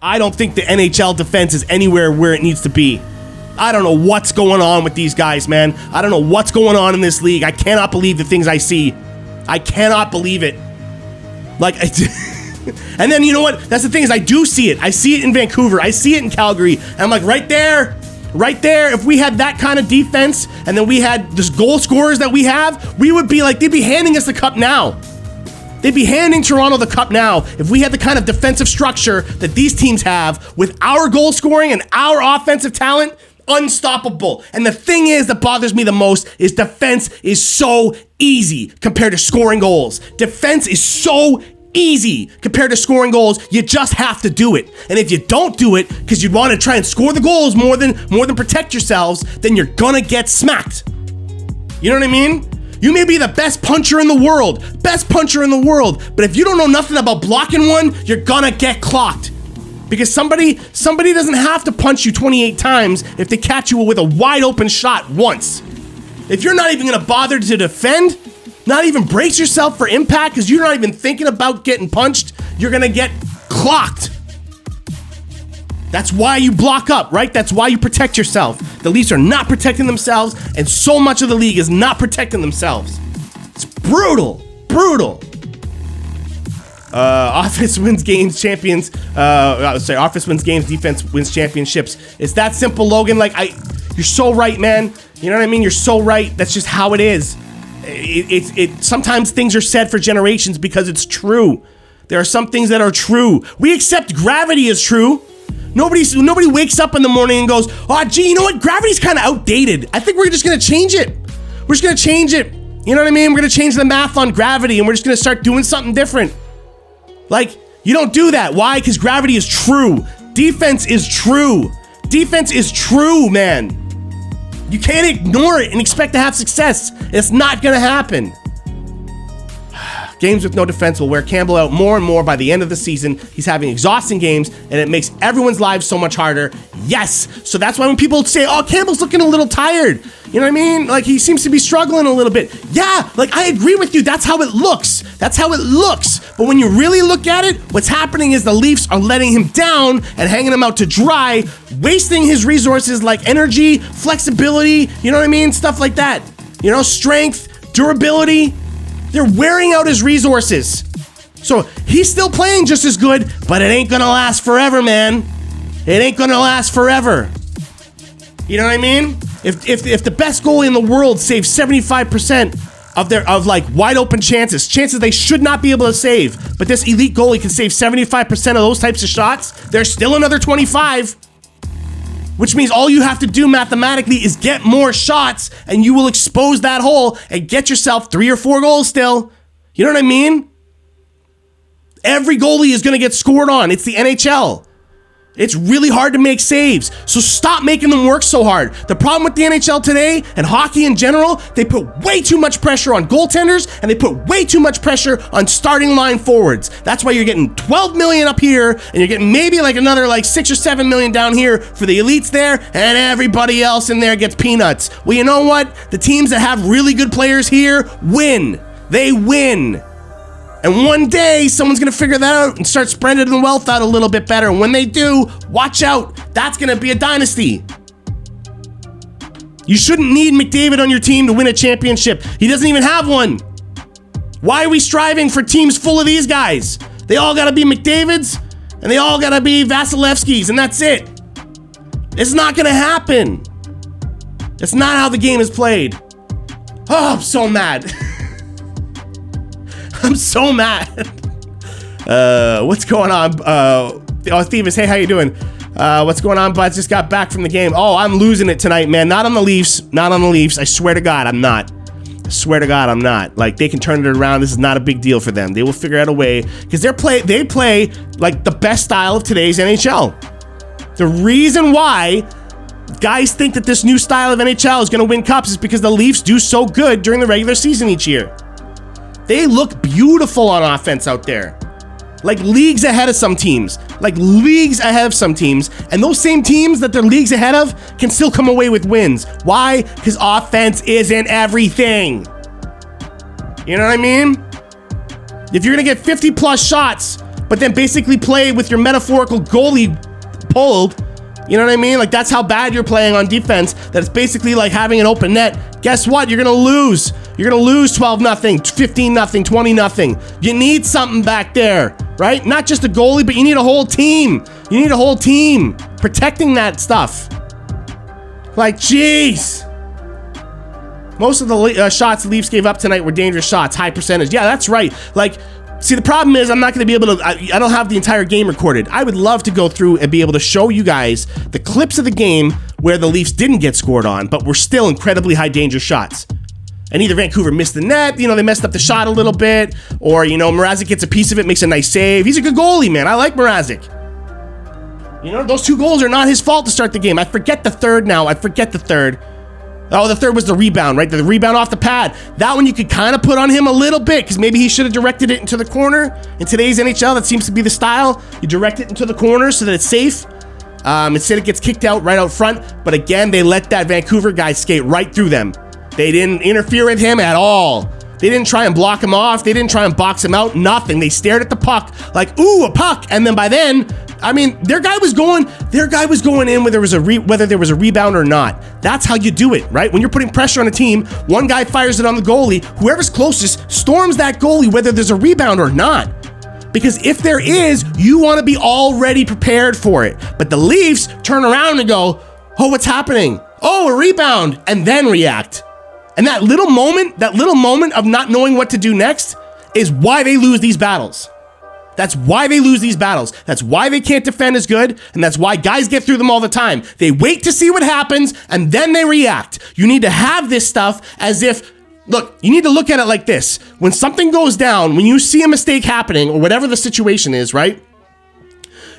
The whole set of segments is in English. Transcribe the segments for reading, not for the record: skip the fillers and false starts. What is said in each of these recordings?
I don't think the NHL defense is anywhere where it needs to be. I don't know what's going on with these guys, man. I don't know what's going on in this league. I cannot believe the things I see. I cannot believe it. Like, and then you know what? That's the thing is I do see it. I see it in Vancouver. I see it in Calgary. And I'm like, right there. If we had that kind of defense and then we had this goal scorers that we have, we would be like, they'd be handing us the cup now. They'd be handing Toronto the cup now if we had the kind of defensive structure that these teams have with our goal scoring and our offensive talent. Unstoppable. And the thing is that bothers me the most is defense is so easy compared to scoring goals. Defense is so easy compared to scoring goals. You just have to do it. And if you don't do it because you want to try and score the goals more than protect yourselves, then you're gonna get smacked. You know what I mean? You may be the best puncher in the world, but if you don't know nothing about blocking one, you're gonna get clocked. Because somebody doesn't have to punch you 28 times if they catch you with a wide open shot once. If you're not even gonna bother to defend, not even brace yourself for impact because you're not even thinking about getting punched, you're gonna get clocked. That's why you block up, right? That's why you protect yourself. The Leafs are not protecting themselves, and so much of the league is not protecting themselves. It's brutal. Offense wins games, champions. Offense wins games, defense wins championships. It's that simple, Logan. You're so right, man. You know what I mean? You're so right. That's just how it is. Sometimes things are said for generations because it's true. There are some things that are true. We accept gravity as true. Nobody wakes up in the morning and goes, oh, gee, you know what? Gravity's kind of outdated. I think we're just going to change it. We're just going to change it. You know what I mean? We're going to change the math on gravity and we're just going to start doing something different. Like, you don't do that. Why? Because gravity is true. Defense is true. Defense is true, man. You can't ignore it and expect to have success. It's not going to happen. Games with no defense will wear Campbell out more and more by the end of the season. He's having exhausting games, and it makes everyone's lives so much harder. Yes. So that's why when people say, oh, Campbell's looking a little tired. You know what I mean? Like, he seems to be struggling a little bit. Yeah, like, I agree with you. That's how it looks. But when you really look at it, what's happening is the Leafs are letting him down and hanging him out to dry, wasting his resources like energy, flexibility, you know what I mean? Stuff like that. You know, strength, durability. They're wearing out his resources. So he's still playing just as good, but it ain't gonna last forever, man. It ain't gonna last forever. You know what I mean? If the best goalie in the world saves 75% of like wide open chances they should not be able to save, but this elite goalie can save 75% of those types of shots, there's still another 25. Which means all you have to do mathematically is get more shots and you will expose that hole and get yourself 3 or 4 goals still. You know what I mean? Every goalie is going to get scored on. It's the NHL. It's really hard to make saves. So stop making them work so hard. The problem with the NHL today and hockey in general, they put way too much pressure on goaltenders and they put way too much pressure on starting line forwards. That's why you're getting 12 million up here and you're getting maybe like another like 6 or 7 million down here for the elites there, and everybody else in there gets peanuts. Well, you know what? The teams that have really good players here win. They win. And one day, someone's going to figure that out and start spreading the wealth out a little bit better. And when they do, watch out. That's going to be a dynasty. You shouldn't need McDavid on your team to win a championship. He doesn't even have one. Why are we striving for teams full of these guys? They all got to be McDavids, and they all got to be Vasilevskis, and that's it. It's not going to happen. That's not how the game is played. Oh, I'm so mad. I'm so mad. What's going on? Stevens, hey, how you doing? What's going on, buds? Just got back from the game. Oh, I'm losing it tonight, man. Not on the Leafs. I swear to God, I'm not. Like, they can turn it around. This is not a big deal for them. They will figure out a way because they play like the best style of today's NHL. The reason why guys think that this new style of NHL is going to win cups is because the Leafs do so good during the regular season each year. They look beautiful on offense out there. Like leagues ahead of some teams. And those same teams that they're leagues ahead of can still come away with wins. Why? Because offense isn't everything. You know what I mean? If you're going to get 50 plus shots, but then basically play with your metaphorical goalie pulled. You know what I mean? Like, that's how bad you're playing on defense. That it's basically like having an open net. Guess what? You're going to lose. You're going to lose 12-0, 15-0, 20-0. You need something back there, right? Not just a goalie, but you need a whole team. You need a whole team protecting that stuff. Like, jeez. Most of the shots the Leafs gave up tonight were dangerous shots, high percentage. Yeah, that's right. Like, see, the problem is I'm not going to be able to, I don't have the entire game recorded. I would love to go through and be able to show you guys the clips of the game where the Leafs didn't get scored on, but were still incredibly high danger shots. And either Vancouver missed the net, they messed up the shot a little bit, or, Mrazek gets a piece of it, makes a nice save. He's a good goalie, man. I like Mrazek. Those 2 goals are not his fault to start the game. I forget the third now. Oh, the third was the rebound, right? The rebound off the pad. That one you could kind of put on him a little bit because maybe he should have directed it into the corner. In today's NHL, that seems to be the style. You direct it into the corner so that it's safe. Instead, it gets kicked out right out front. But again, they let that Vancouver guy skate right through them. They didn't interfere with him at all. They didn't try and block him off. They didn't try and box him out. Nothing. They stared at the puck like, ooh, a puck. And then by then, their guy was going in whether there was a rebound or not. That's how you do it, right? When you're putting pressure on a team, one guy fires it on the goalie. Whoever's closest storms that goalie, whether there's a rebound or not. Because if there is, you want to be already prepared for it. But the Leafs turn around and go, oh, what's happening? Oh, a rebound, and then react. And that little moment of not knowing what to do next is why they lose these battles. That's why they lose these battles. That's why they can't defend as good, and that's why guys get through them all the time. They wait to see what happens, and then they react. You need to have this stuff as if, look, you need to look at it like this. When something goes down, when you see a mistake happening, or whatever the situation is, right?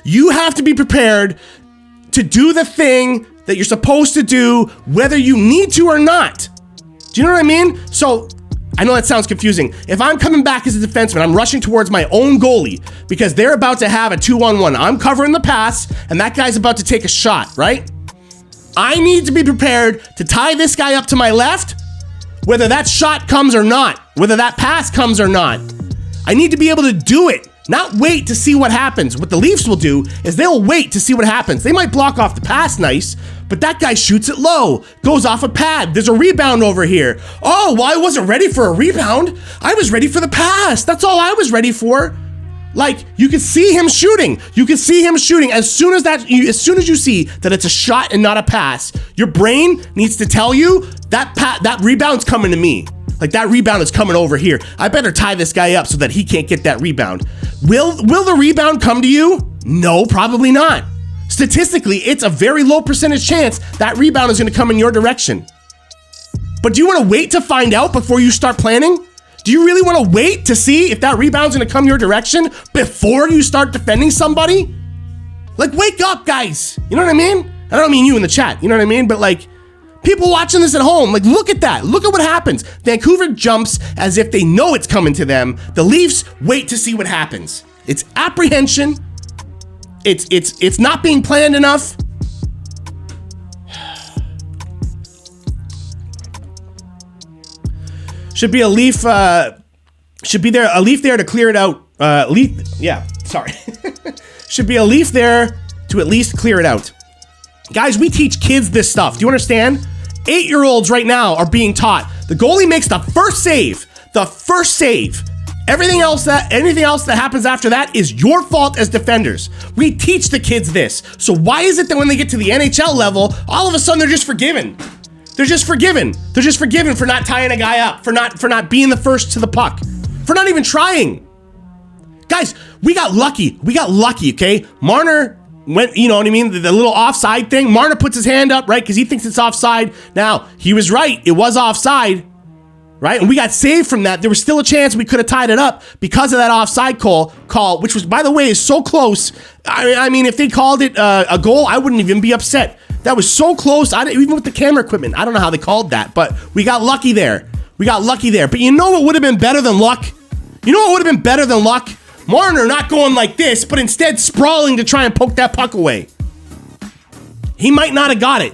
You have to be prepared to do the thing that you're supposed to do, whether you need to or not. Do you know what I mean? So, I know that sounds confusing. If I'm coming back as a defenseman, I'm rushing towards my own goalie because they're about to have a 2-on-1. I'm covering the pass, and that guy's about to take a shot, right? I need to be prepared to tie this guy up to my left, whether that shot comes or not, whether that pass comes or not. I need to be able to do it, not wait to see what happens. What the Leafs will do is they'll wait to see what happens. They might block off the pass nice, but that guy shoots it low, goes off a pad. There's a rebound over here. Oh, well, I wasn't ready for a rebound. I was ready for the pass. That's all I was ready for. Like, you can see him shooting. You can see him shooting. As soon as you see that it's a shot and not a pass, your brain needs to tell you that rebound's coming to me. Like, that rebound is coming over here. I better tie this guy up so that he can't get that rebound. Will the rebound come to you? No, probably not. Statistically, it's a very low percentage chance that rebound is going to come in your direction. But do you want to wait to find out before you start planning? Do you really want to wait to see if that rebound's going to come your direction before you start defending somebody? Like, wake up, guys. You know what I mean? I don't mean you in the chat. You know what I mean? But like, people watching this at home, like, look at that. Look at what happens. Vancouver jumps as if they know it's coming to them. The Leafs wait to see what happens. It's apprehension. It's not being planned enough. Should be a Leaf. Should be there a Leaf there to clear it out. Should be a Leaf there to at least clear it out. Guys, we teach kids this stuff. Do you understand? 8-year-olds right now are being taught. The goalie makes the first save. The first save. Anything else that happens after that is your fault as defenders. We teach the kids this. So why is it that when they get to the NHL level, all of a sudden they're just forgiven? They're just forgiven. They're just forgiven for not tying a guy up, for not being the first to the puck, for not even trying. Guys, we got lucky. Okay? Marner went, you know what I mean? The little offside thing. Marner puts his hand up, right? Because he thinks it's offside. Now, he was right. It was offside. Right? And we got saved from that. There was still a chance we could have tied it up because of that offside call, which was, by the way, is so close. I mean, if they called it a goal, I wouldn't even be upset. That was so close. Even with the camera equipment, I don't know how they called that, but we got lucky there. But you know what would have been better than luck? Marner not going like this, but instead sprawling to try and poke that puck away. He might not have got it,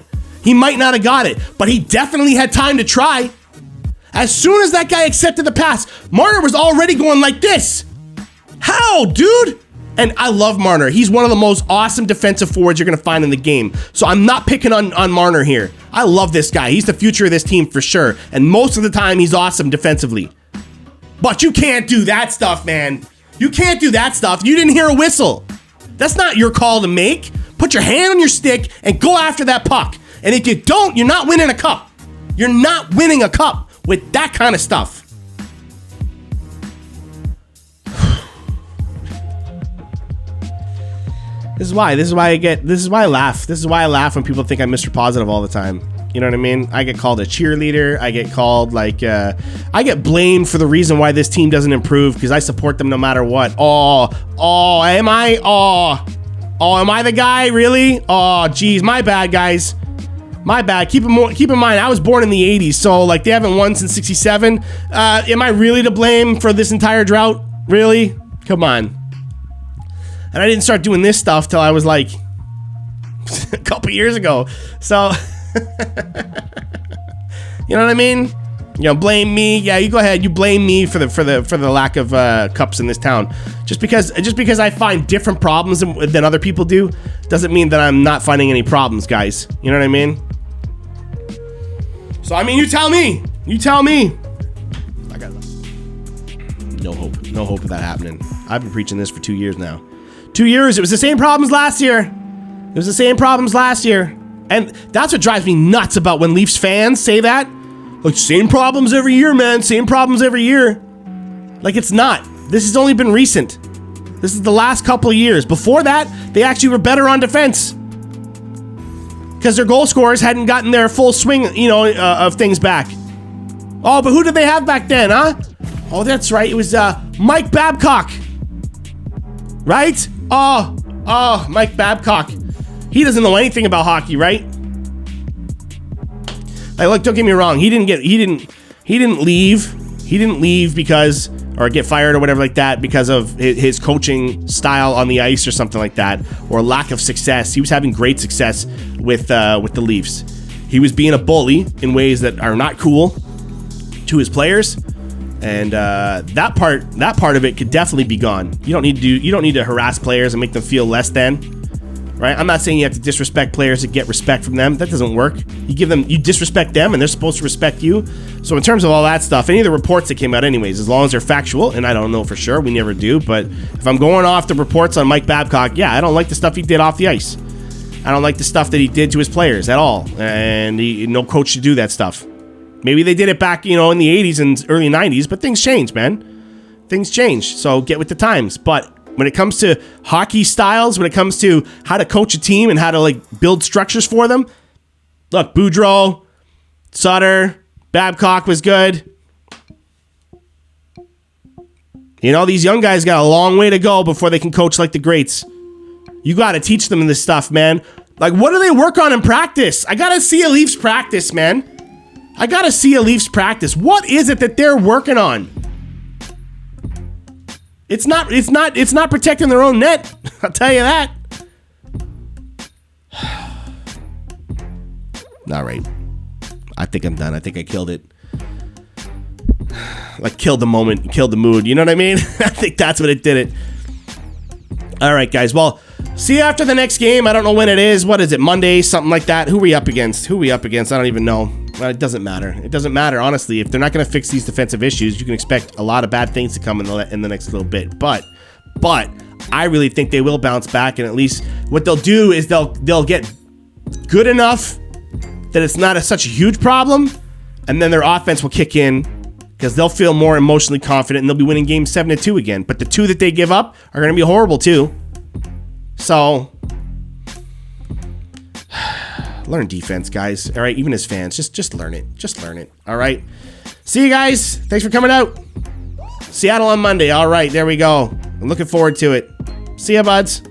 but he definitely had time to try. As soon as that guy accepted the pass, Marner was already going like this. How, dude? And I love Marner. He's one of the most awesome defensive forwards you're going to find in the game. So I'm not picking on Marner here. I love this guy. He's the future of this team for sure. And most of the time, he's awesome defensively. But you can't do that stuff, man. You can't do that stuff. You didn't hear a whistle. That's not your call to make. Put your hand on your stick and go after that puck. And if you don't, you're not winning a cup. You're not winning a cup with that kind of stuff. This is why I laugh when people think I'm Mr. Positive all the time. You know what I mean? I get called a cheerleader. I get called I get blamed for the reason why this team doesn't improve because I support them no matter what. Am I? Am I the guy? Really? Oh, geez, my bad, guys. My bad. Keep in mind, I was born in the 80s, so they haven't won since 67. Am I really to blame for this entire drought? Really? Come on. And I didn't start doing this stuff till I was a couple years ago. So, you know what I mean? Blame me. Yeah, you go ahead. You blame me for the lack of cups in this town. Just because I find different problems than other people do, doesn't mean that I'm not finding any problems, guys. You know what I mean? So I mean, you tell me. You tell me. I got no hope. No hope of that happening. I've been preaching this for 2 years now. 2 years. It was the same problems last year. And that's what drives me nuts about when Leafs fans say that. Same problems every year, man. Same problems every year. It's not. This has only been recent. This is the last couple of years. Before that, they actually were better on defense. Because their goal scorers hadn't gotten their full swing, of things back. Oh, but who did they have back then, huh? Oh, that's right. It was Mike Babcock. Right? Oh, Mike Babcock. He doesn't know anything about hockey, right? Don't get me wrong. He didn't leave. He didn't leave because, or get fired or whatever like that because of his coaching style on the ice or something like that, or lack of success. He was having great success with the Leafs. He was being a bully in ways that are not cool to his players. And that part of it could definitely be gone. You don't need to harass players and make them feel less than, right? I'm not saying you have to disrespect players to get respect from them. That doesn't work. You disrespect them, and they're supposed to respect you. So in terms of all that stuff, any of the reports that came out, anyways, as long as they're factual, and I don't know for sure, we never do. But if I'm going off the reports on Mike Babcock, yeah, I don't like the stuff he did off the ice. I don't like the stuff that he did to his players at all, and no coach should do that stuff. Maybe they did it back, in the 80s and early 90s, but things change, man. Things change, so get with the times. But when it comes to hockey styles, when it comes to how to coach a team and how to, build structures for them, look, Boudreau, Sutter, Babcock was good. These young guys got a long way to go before they can coach like the greats. You got to teach them this stuff, man. What do they work on in practice? I got to see a Leafs practice, man. I gotta see a Leafs practice. What is it that they're working on? It's not protecting their own net. I'll tell you that. All right. I think I'm done. I think I killed it. Killed the moment, killed the mood. You know what I mean? I think that's what it did it. All right, guys. Well, see you after the next game. I don't know when it is. What is it? Monday? Something like that. Who are we up against? I don't even know. Well, it doesn't matter. It doesn't matter, honestly. If they're not going to fix these defensive issues, you can expect a lot of bad things to come in the next little bit. But I really think they will bounce back, and at least what they'll do is they'll get good enough that it's not such a huge problem, and then their offense will kick in because they'll feel more emotionally confident, and they'll be winning games 7-2 again. But the two that they give up are going to be horrible too. So learn defense, guys. All right, even as fans, just learn it. Just learn it. All right. See you guys. Thanks for coming out. Seattle on Monday. All right, there we go. I'm looking forward to it. See ya, buds.